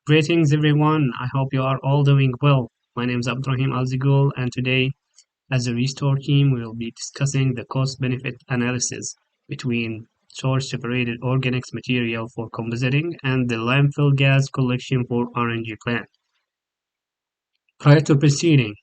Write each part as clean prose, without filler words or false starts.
Greetings, everyone. I hope you are all doing well. My name is Abdurrahim Alzigul, and today, as a Restore team, we will be discussing the cost benefit analysis between source separated organics material for compositing and the landfill gas collection for RNG plant. Prior to proceeding,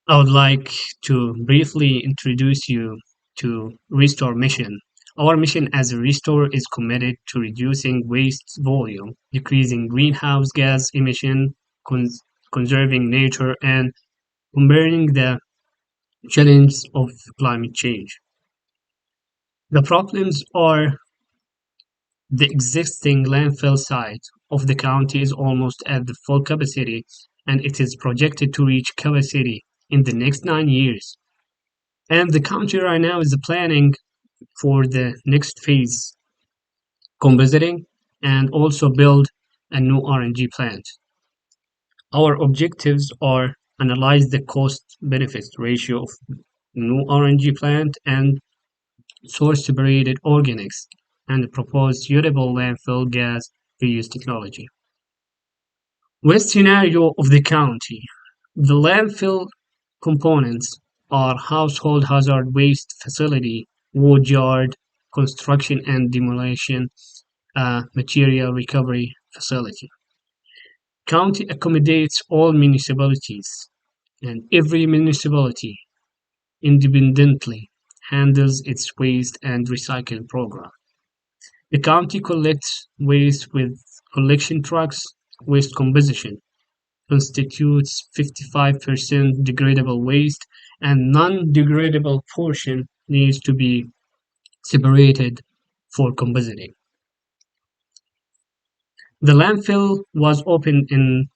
I would like to briefly introduce you to Restore mission. Our mission as a Restore is committed to reducing waste volume, decreasing greenhouse gas emission, cons- conserving nature, and combating the challenge of climate change. The problems are the existing landfill site of the county is almost at the full capacity, and it is projected to reach capacity in the next 9 years. And the county right now is planning for the next phase, compositing, and also build a new RNG plant. Our objectives are analyze the cost benefit ratio of new RNG plant and source separated organics and propose suitable landfill gas reuse technology. Waste scenario of the county. The landfill components are household hazard waste facility, wood yard, construction and demolition material recovery facility. County accommodates all municipalities, and every municipality independently handles its waste and recycling program. The county collects waste with collection trucks. Waste composition constitutes 55% degradable waste, and non-degradable portion needs to be separated for compositing. The landfill was opened in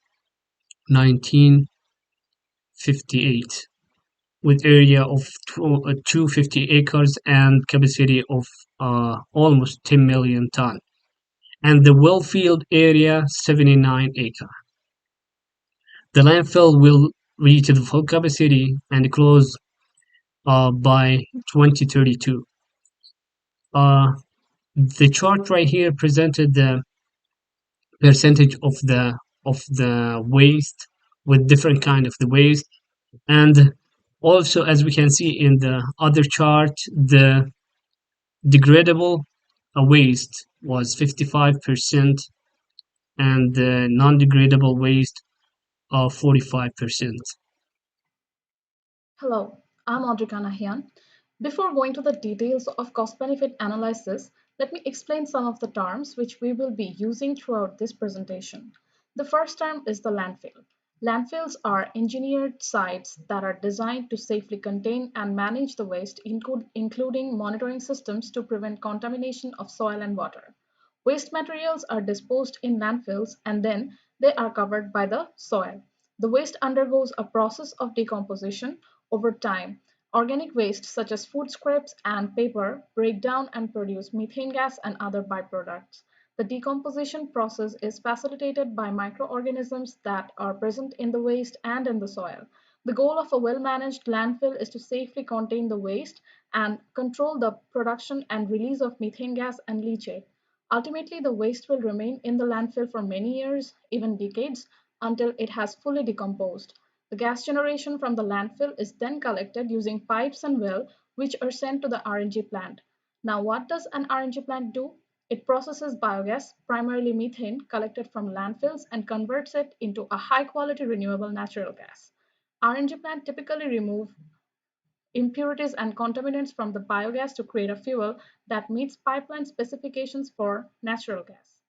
1958 with area of 250 acres and capacity of almost 10 million ton, and the well field area 79 acre. The landfill will reach the full capacity and close by 2032. Uh, the chart right here presented the percentage of the waste with different kind of the waste, and also as we can see in the other chart, the degradable waste was 55% and the non-degradable waste of 45%. Hello, I'm Audrika Nahian. Before going to the details of cost-benefit analysis, let me explain some of the terms which we will be using throughout this presentation. The first term is the landfill. Landfills are engineered sites that are designed to safely contain and manage the waste, including monitoring systems to prevent contamination of soil and water. Waste materials are disposed in landfills and then they are covered by the soil. The waste undergoes a process of decomposition over time. Organic waste such as food scraps and paper break down and produce methane gas and other byproducts. The decomposition process is facilitated by microorganisms that are present in the waste and in the soil. The goal of a well managed landfill is to safely contain the waste and control the production and release of methane gas and leachate. Ultimately, the waste will remain in the landfill for many years, even decades, until it has fully decomposed. The gas generation from the landfill is then collected using pipes and well, which are sent to the RNG plant. Now, what does an RNG plant do? It processes biogas, primarily methane, collected from landfills and converts it into a high quality renewable natural gas. RNG plant typically remove impurities and contaminants from the biogas to create a fuel that meets pipeline specifications for natural gas.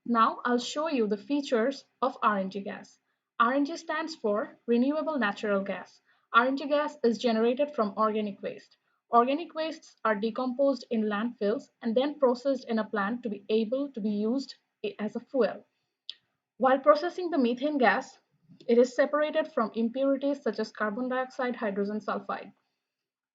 Now I'll show you the features of RNG gas. RNG stands for Renewable Natural Gas. RNG gas is generated from organic waste. Organic wastes are decomposed in landfills and then processed in a plant to be able to be used as a fuel. While processing the methane gas, it is separated from impurities such as carbon dioxide, hydrogen sulfide.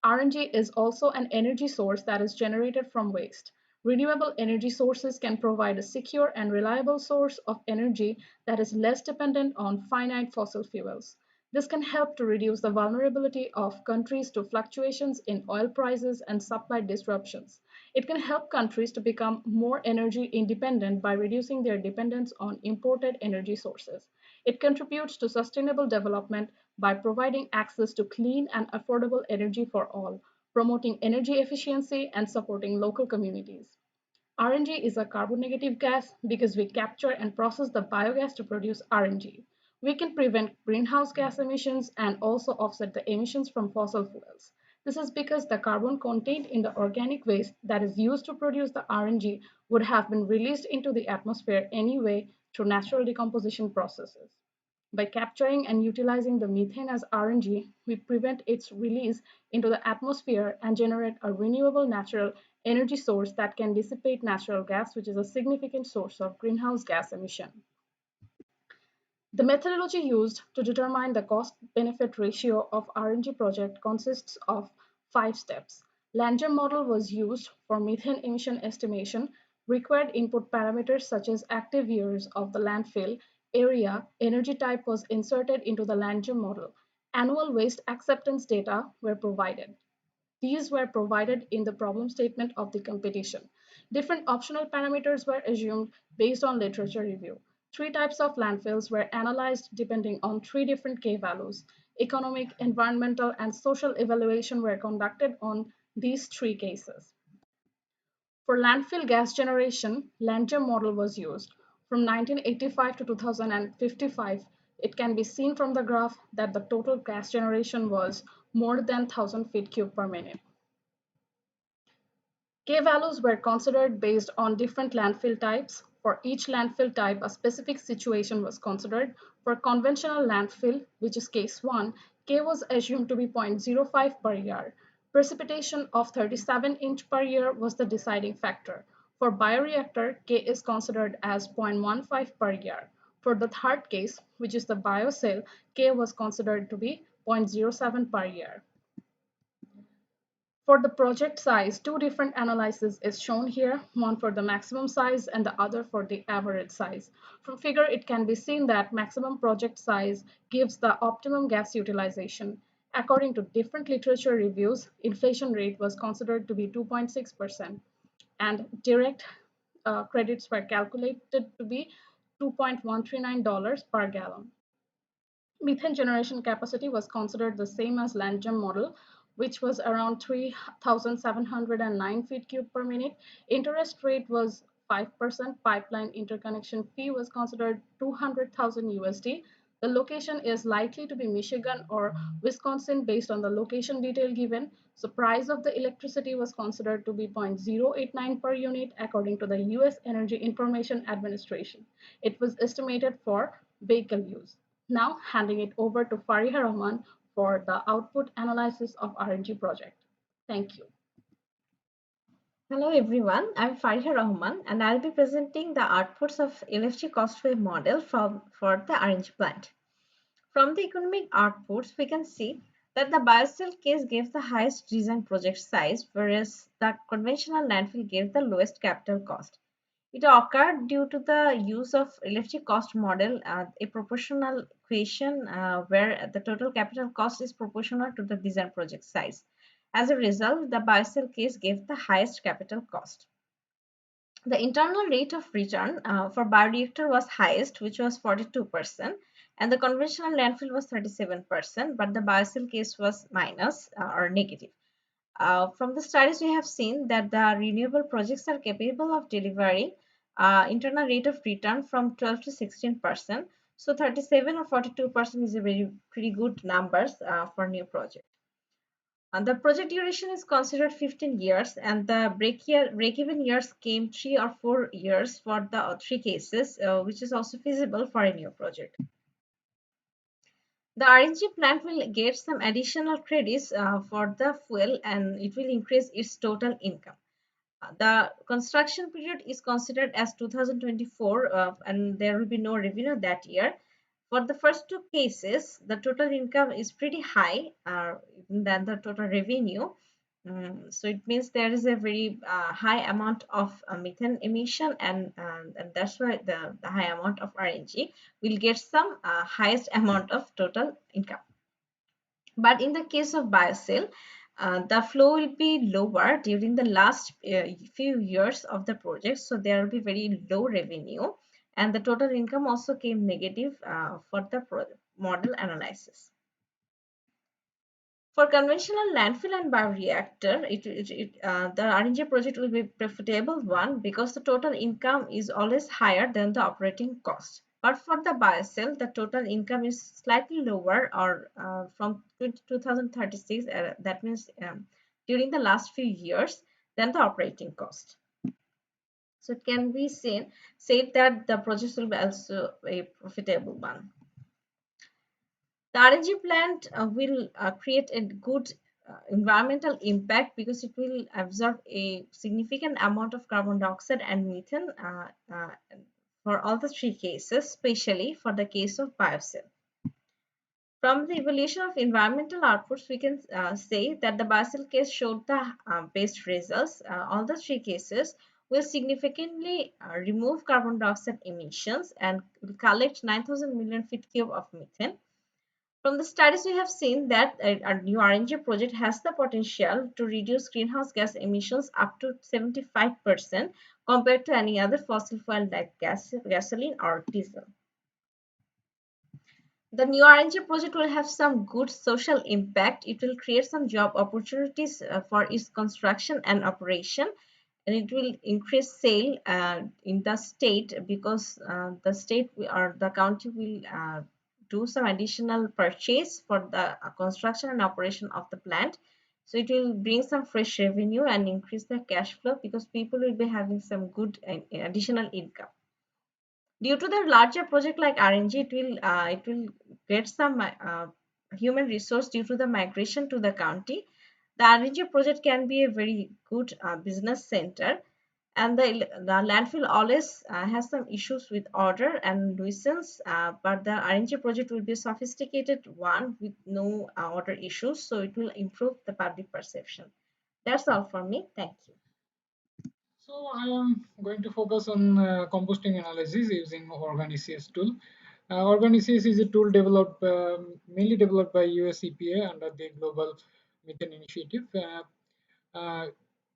RNG is also an energy source that is generated from waste. Renewable energy sources can provide a secure and reliable source of energy that is less dependent on finite fossil fuels. This can help to reduce the vulnerability of countries to fluctuations in oil prices and supply disruptions. It can help countries to become more energy independent by reducing their dependence on imported energy sources. It contributes to sustainable development by providing access to clean and affordable energy for all, promoting energy efficiency and supporting local communities. RNG is a carbon negative gas because we capture and process the biogas to produce RNG. We can prevent greenhouse gas emissions and also offset the emissions from fossil fuels. This is because the carbon contained in the organic waste that is used to produce the RNG would have been released into the atmosphere anyway through natural decomposition processes. By capturing and utilizing the methane as RNG, we prevent its release into the atmosphere and generate a renewable natural energy source that can dissipate natural gas, which is a significant source of greenhouse gas emission. The methodology used to determine the cost-benefit ratio of RNG project consists of 5 steps. Langer model was used for methane emission estimation. Required input parameters such as active years of the landfill, area, energy type was inserted into the Langer model. Annual waste acceptance data were provided. These were provided in the problem statement of the competition. Different optional parameters were assumed based on literature review. 3 types of landfills were analyzed depending on 3 different K values. Economic, environmental, and social evaluation were conducted on these 3 cases. For landfill gas generation, Langer model was used. From 1985 to 2055, it can be seen from the graph that the total gas generation was more than 1,000 feet cube per minute. K values were considered based on different landfill types. For each landfill type, a specific situation was considered. For conventional landfill, which is case 1, K was assumed to be 0.05 per year. Precipitation of 37 inch per year was the deciding factor. For bioreactor, K is considered as 0.15 per year. For the third case, which is the biocell, K was considered to be 0.07 per year. For the project size, 2 different analyses is shown here, one for the maximum size and the other for the average size. From figure, it can be seen that maximum project size gives the optimum gas utilization. According to different literature reviews, inflation rate was considered to be 2.6% and direct credits were calculated to be $2.139 per gallon. Methane generation capacity was considered the same as Landgem model, which was around 3,709 feet cube per minute. Interest rate was 5%. Pipeline interconnection fee was considered 200,000 USD. The location is likely to be Michigan or Wisconsin based on the location detail given. So price of the electricity was considered to be 0.089 per unit according to the US Energy Information Administration. It was estimated for vehicle use. Now handing it over to Fariha Rahman for the output analysis of RNG project. Thank you. Hello everyone, I'm Fariha Rahman and I'll be presenting the outputs of LFG cost wave model for the RNG plant. From the economic outputs, we can see that the biocell case gave the highest design project size, whereas the conventional landfill gave the lowest capital cost. It occurred due to the use of LFG cost model, a proportional equation where the total capital cost is proportional to the design project size. As a result, the biocell case gave the highest capital cost. The internal rate of return for bioreactor was highest, which was 42%, and the conventional landfill was 37%, but the biocell case was minus or negative. From the studies, we have seen that the renewable projects are capable of delivering internal rate of return from 12 to 16%. So 37 or 42% is a pretty good numbers for new project. And the project duration is considered 15 years and the break-even years came 3 or 4 years for the 3 cases, which is also feasible for a new project. The RNG plant will get some additional credits for the fuel and it will increase its total income. The construction period is considered as 2024 and there will be no revenue that year. For the first 2 cases, the total income is pretty high than the total revenue. So it means there is a very high amount of methane emission and that's why the high amount of RNG will get some highest amount of total income. But in the case of biocell, the flow will be lower during the last few years of the project, so there will be very low revenue, and the total income also came negative for the model analysis. For conventional landfill and bioreactor, the RNG project will be profitable one because the total income is always higher than the operating cost. But for the biocell, the total income is slightly lower, or from 2036, that means during the last few years, than the operating cost. So it can be said that the project will be also a profitable one. The RNG plant will create a good environmental impact because it will absorb a significant amount of carbon dioxide and methane for all the three cases, especially for the case of biocell. From the evaluation of environmental outputs, we can say that the biocell case showed the best results. All the three cases will significantly remove carbon dioxide emissions and will collect 9,000 million feet cube of methane. From the studies, we have seen that a new RNG project has the potential to reduce greenhouse gas emissions up to 75% compared to any other fossil fuel like gasoline or diesel. The new RNG project will have some good social impact. It will create some job opportunities for its construction and operation, and it will increase sale in the state because the state or the county will do some additional purchase for the construction and operation of the plant. So it will bring some fresh revenue and increase the cash flow because people will be having some good additional income. Due to the larger project like RNG, it will get some human resource due to the migration to the county. The RNG project can be a very good business center, and the landfill always has some issues with order and nuisance, but the RNG project will be a sophisticated one with no order issues, so it will improve the public perception. That's all for me. Thank you. So I am going to focus on composting analysis using Organics tool. Organics is a tool developed mainly developed by US EPA under the Global Methane Initiative. Uh,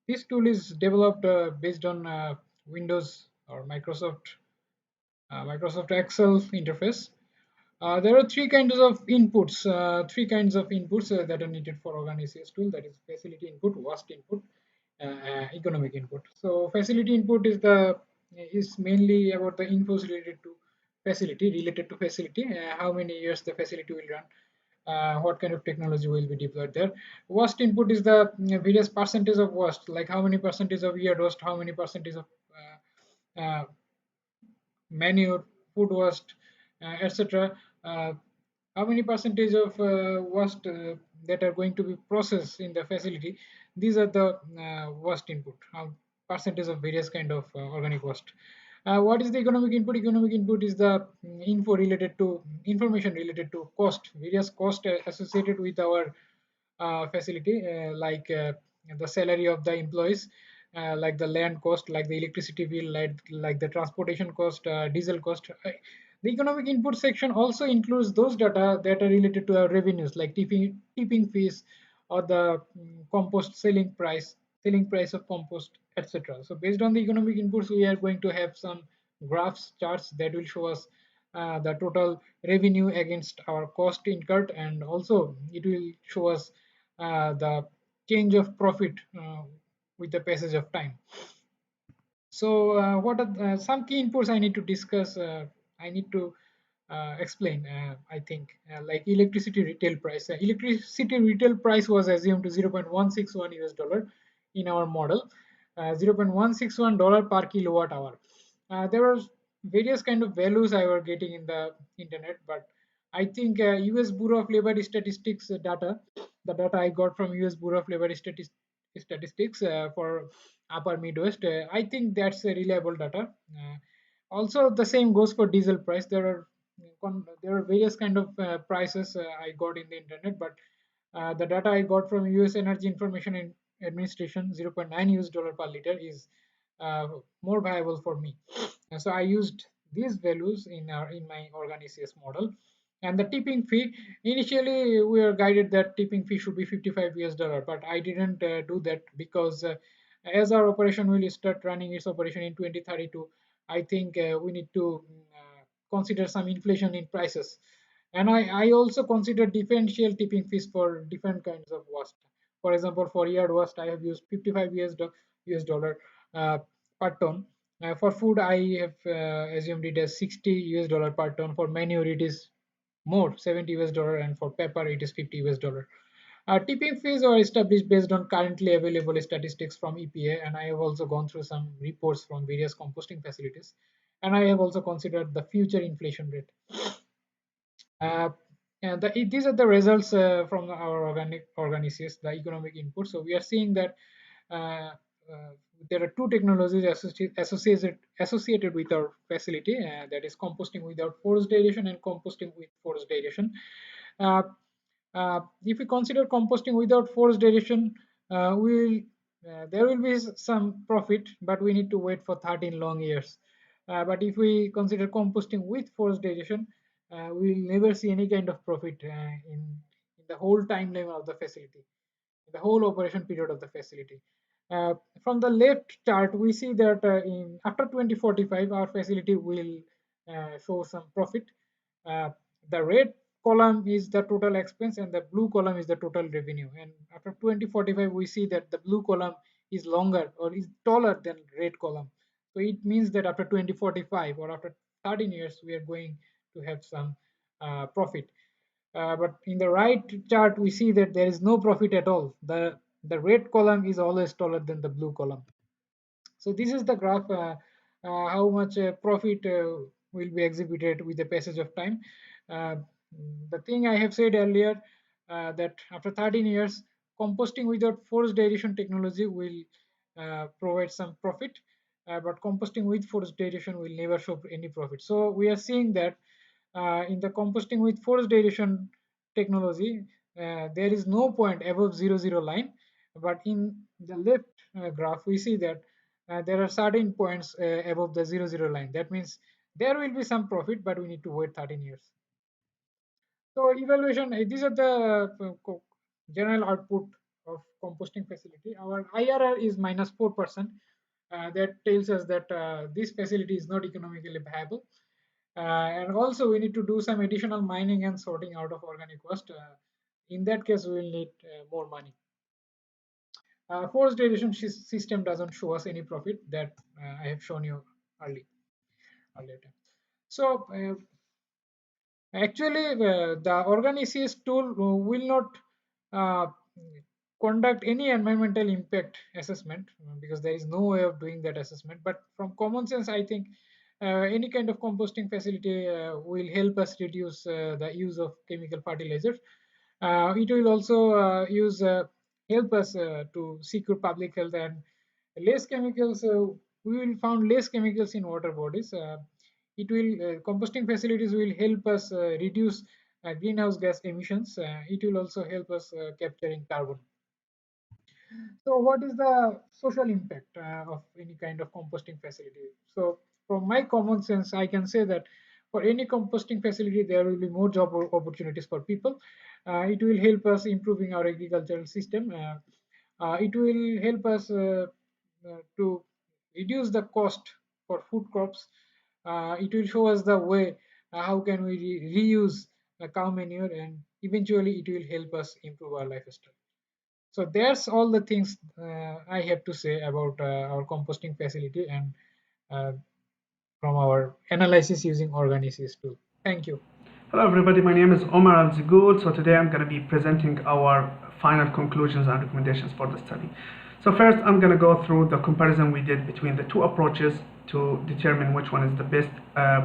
this tool is developed based on Windows or Microsoft Excel interface. There are three kinds of inputs that are needed for Organics tool. That is facility input, waste input, economic input. So facility input is mainly about the infos related to facility, how many years the facility will run, what kind of technology will be deployed there. Waste input is the various percentage of waste, like how many percentage of year waste, how many percentage of manure, food waste, etc. How many percentage of waste that are going to be processed in the facility. These are the waste input, percentage of various kind of organic waste. What is the economic input? Economic input is the information related to cost, various cost associated with our facility, like the salary of the employees, like the land cost, like the electricity bill, like the transportation cost, diesel cost. The economic input section also includes those data that are related to our revenues, like tipping fees or the compost selling price of compost, etc. So based on the economic inputs, we are going to have some graphs, charts that will show us the total revenue against our cost incurred, and also it will show us the change of profit with the passage of time. So, what are some key inputs I need to discuss? I need to explain. I think like electricity retail price. Electricity retail price was assumed to 0.161 US dollar in our model, $0.161 per kilowatt hour. There were various kind of values I were getting in the internet, but I think US Bureau of Labor Statistics data, the data I got from US Bureau of Labor Statistics for Upper Midwest, I think that's a reliable data. Also, the same goes for diesel price. There are various kind of prices I got in the internet, but the data I got from US Energy Information Administration, 0.9 US dollar per liter, is more viable for me. So I used these values in my Organics model. And the tipping fee, initially we were guided that tipping fee should be $55, but I didn't do that because as our operation will start running its operation in 2032, I think we need to consider some inflation in prices. And I also consider differential tipping fees for different kinds of waste. For example, for yard waste, I have used 55 US dollar per ton. For food, I have assumed it as 60 US dollar per ton. For manure, it is more, 70 US dollar, and for pepper, it is 50 US dollar. Tipping fees are established based on currently available statistics from EPA, and I have also gone through some reports from various composting facilities, and I have also considered the future inflation rate. Uh, these are the results from our organics, the economic input. So we are seeing that uh, uh, there are two technologies associated with our facility, that is composting without forced aeration and composting with forced aeration. Uh, if we consider composting without forced aeration, there will be some profit, but we need to wait for 13 long years. But if we consider composting with forced aeration, we will never see any kind of profit in the whole timeline of the facility, the whole operation period of the facility. Uh, from the left chart, we see that after 2045, our facility will show some profit. Uh, the red column is the total expense, and the blue column is the total revenue. And after 2045, we see that the blue column is longer or is taller than red column. So it means that after 2045 or after 13 years, we are going to have some profit. But in the right chart, we see that there is no profit at all. The red column is always taller than the blue column. So this is the graph, how much profit will be exhibited with the passage of time. Uh, the thing I have said earlier, that after 13 years, composting without forced aeration technology will provide some profit, but composting with forced aeration will never show any profit. So we are seeing that in the composting with forced aeration technology, there is no point above 0 line, but in the left graph, we see that there are certain points above the 0 line. That means there will be some profit, but we need to wait 13 years. So evaluation, these are the general output of composting facility. Our IRR is minus 4%. That tells us that this facility is not economically viable. And also we need to do some additional mining and sorting out of organic waste. In that case, we will need more money. Forced aeration system doesn't show us any profit, that I have shown you earlier. So actually, the OrganECS tool will not uh, conduct any environmental impact assessment because there is no way of doing that assessment. But from common sense, I think any kind of composting facility will help us reduce the use of chemical fertilizers. It will also help us to secure public health and less chemicals. We will found less chemicals in water bodies. It will composting facilities will help us reduce greenhouse gas emissions. It will also help us capturing carbon. So what is the social impact of any kind of composting facility? So from my common sense, I can say that for any composting facility, there will be more job opportunities for people. It will help us improving our agricultural system. It will help us to reduce the cost for food crops. It will show us the way how can we reuse cow manure, and eventually it will help us improve our lifestyle. So that's all the things I have to say about our composting facility and uh, from our analysis using OrganECS tool. Thank you. Hello everybody, my name is Omar Al-Zigul. So today I'm going to be presenting our final conclusions and recommendations for the study. So first I'm going to go through the comparison we did between the two approaches to determine which one is the best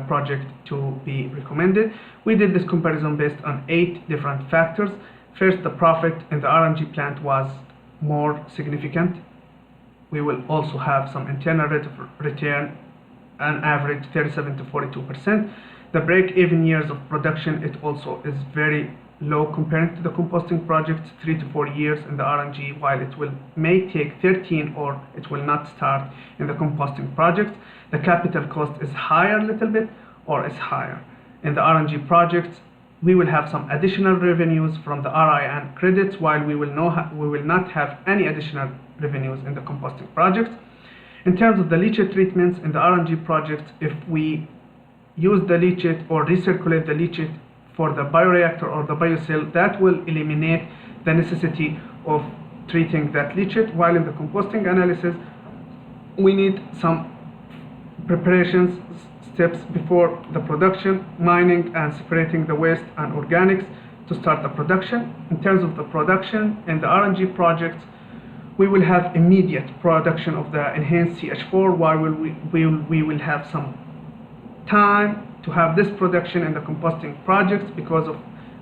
project to be recommended. We did this comparison based on 8 different factors. First, the profit in the RNG plant was more significant. We will also have some internal rate of return, an average 37 to 42%. The break-even years of production, it also is very low compared to the composting projects, 3 to 4 years in the RNG, while it may take 13 or it will not start in the composting project. The capital cost is higher a little bit or is higher. In the RNG projects, we will have some additional revenues from the RIN credits, while we will not have any additional revenues in the composting projects. In terms of the leachate treatments in the RNG projects, if we use the leachate or recirculate the leachate for the bioreactor or the biocell, that will eliminate the necessity of treating that leachate, while in the composting analysis, we need some preparations steps before the production, mining and separating the waste and organics to start the production. In terms of the production in the RNG projects, we will have immediate production of the enhanced CH4, while we will have some time to have this production in the composting projects because of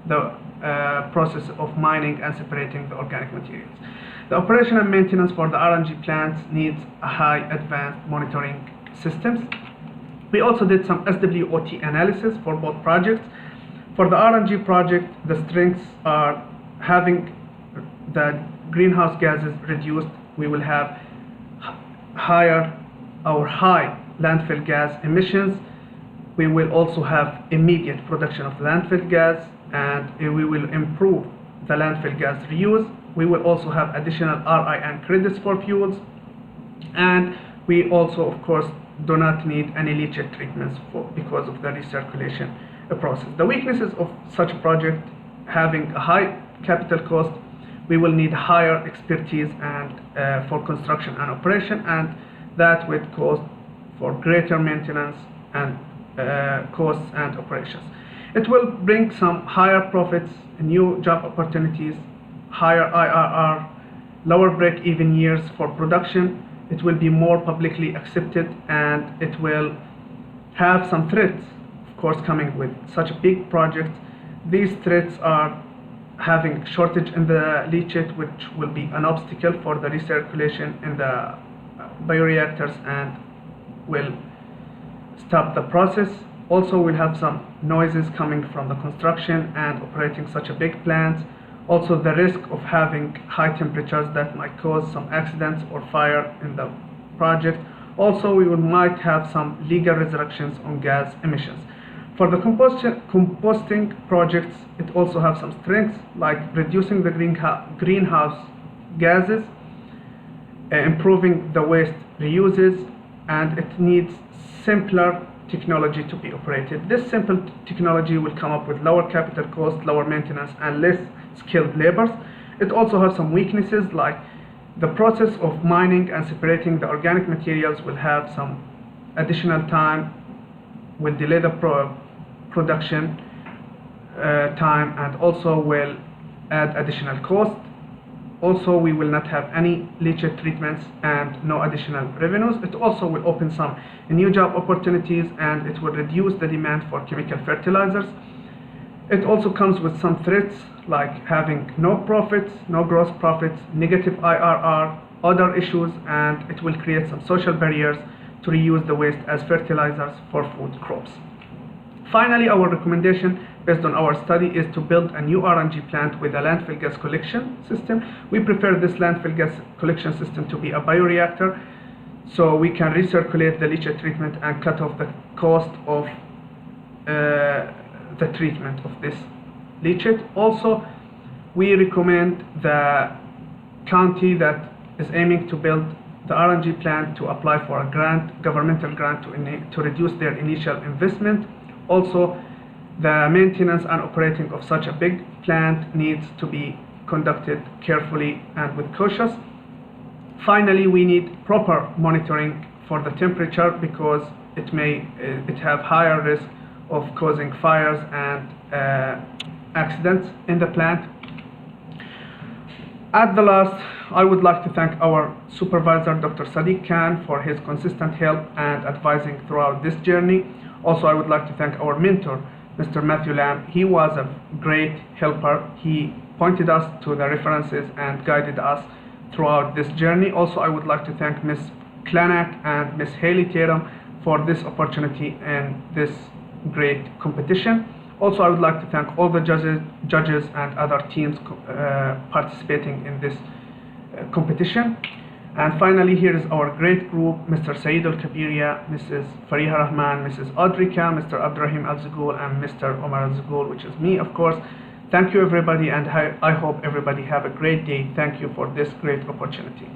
the process of mining and separating the organic materials. The operation and maintenance for the RNG plants needs a high advanced monitoring systems. We also did some SWOT analysis for both projects. For the RNG project, the strengths are having the greenhouse gases reduced. We will have high landfill gas emissions. We will also have immediate production of landfill gas, and we will improve the landfill gas reuse. We will also have additional RIN credits for fuels, and we also, of course, do not need any leachate treatments because of the recirculation process. The weaknesses of such a project: having a high capital cost, we will need higher expertise and for construction and operation, and that would cost for greater maintenance and costs and operations. It will bring some higher profits, new job opportunities, higher IRR, lower break-even years for production. It will be more publicly accepted, and it will have some threats, of course, coming with such a big project. These threats are having shortage in the leachate, which will be an obstacle for the recirculation in the bioreactors and will stop the process. Also, we'll have some noises coming from the construction and operating such a big plant. Also, the risk of having high temperatures that might cause some accidents or fire in the project. Also, we might have some legal restrictions on gas emissions. For the composting projects, it also has some strengths like reducing the greenhouse gases, improving the waste reuses, and it needs simpler technology to be operated. This simple technology will come up with lower capital cost, lower maintenance, and less skilled labors. It also has some weaknesses like the process of mining and separating the organic materials will have some additional time, will delay the production time, and also will add additional cost. Also, we will not have any leachate treatments and no additional revenues. It also will open some new job opportunities, and it will reduce the demand for chemical fertilizers. It also comes with some threats like having no profits, no gross profits, negative IRR, other issues, and it will create some social barriers to reuse the waste as fertilizers for food crops. Finally, our recommendation based on our study is to build a new RNG plant with a landfill gas collection system. We prefer this landfill gas collection system to be a bioreactor, so we can recirculate the leachate treatment and cut off the cost of the treatment of this leachate. Also, we recommend the county that is aiming to build the RNG plant to apply for a grant, governmental grant, to reduce their initial investment. Also, the maintenance and operating of such a big plant needs to be conducted carefully and with cautious. Finally, we need proper monitoring for the temperature because it have higher risk of causing fires and accidents in the plant. At the last, I would like to thank our supervisor, Dr. Sadiq Khan, for his consistent help and advising throughout this journey. Also, I would like to thank our mentor, Mr. Matthew Lamb. He was a great helper. He pointed us to the references and guided us throughout this journey. Also, I would like to thank Ms. Clanak and Ms. Haley Tatum for this opportunity and this great competition. Also, I would like to thank all the judges and other teams participating in this competition. And finally, here is our great group: Mr. Saeed Al-Kabiria, Mrs. Fariha Rahman, Mrs. Audrika, Mr. Abdurrahim Al-Zugul, and Mr. Omar Al-Zugul, which is me, of course. Thank you, everybody, and I hope everybody have a great day. Thank you for this great opportunity.